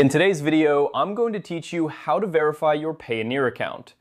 In today's video, I'm going to teach you how to verify your Payoneer account.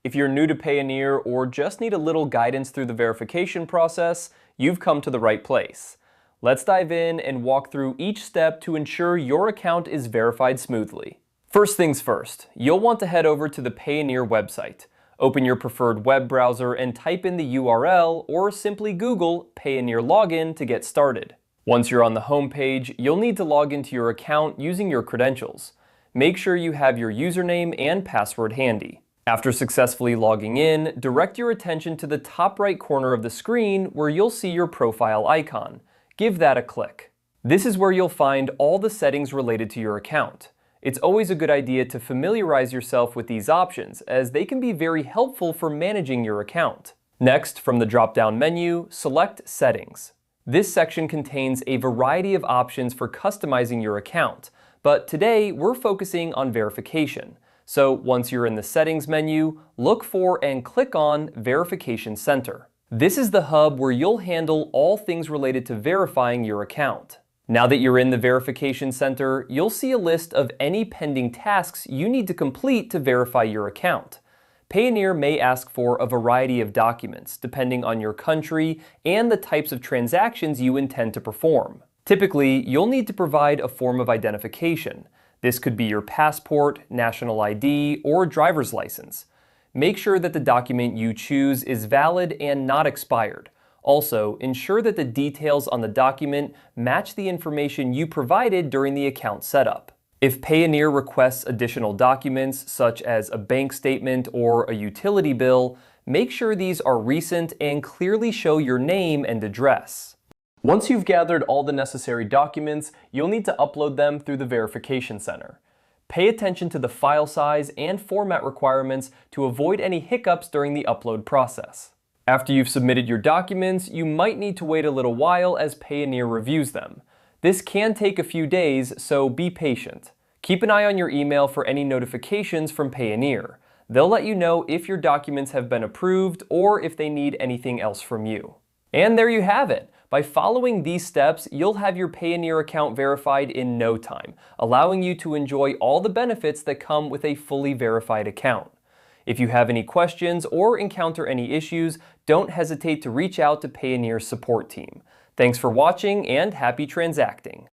If you're new to Payoneer or just need a little guidance through the verification process, you've come to the right place. Let's dive in and walk through each step to ensure your account is verified smoothly. First things first, you'll want to head over to the Payoneer website. Open your preferred web browser and type in the URL or simply Google Payoneer login to get started. Once you're on the home page, you'll need to log into your account using your credentials. Make sure you have your username and password handy. After successfully logging in, direct your attention to the top right corner of the screen where you'll see your profile icon. Give that a click. This is where you'll find all the settings related to your account. It's always a good idea to familiarize yourself with these options, as they can be very helpful for managing your account. Next, from the drop-down menu, select Settings. This section contains a variety of options for customizing your account, but today we're focusing on verification. So once you're in the Settings menu, look for and click on Verification Center. This is the hub where you'll handle all things related to verifying your account. Now that you're in the Verification Center, you'll see a list of any pending tasks you need to complete to verify your account. Payoneer may ask for a variety of documents, depending on your country and the types of transactions you intend to perform. Typically, you'll need to provide a form of identification. This could be your passport, national ID, or driver's license. Make sure that the document you choose is valid and not expired. Also, ensure that the details on the document match the information you provided during the account setup. If Payoneer requests additional documents, such as a bank statement or a utility bill, make sure these are recent and clearly show your name and address. Once you've gathered all the necessary documents, you'll need to upload them through the Verification Center. Pay attention to the file size and format requirements to avoid any hiccups during the upload process. After you've submitted your documents, you might need to wait a little while as Payoneer reviews them. This can take a few days, so be patient. Keep an eye on your email for any notifications from Payoneer. They'll let you know if your documents have been approved or if they need anything else from you. And there you have it. By following these steps, you'll have your Payoneer account verified in no time, allowing you to enjoy all the benefits that come with a fully verified account. If you have any questions or encounter any issues, don't hesitate to reach out to Payoneer's support team. Thanks for watching and happy transacting.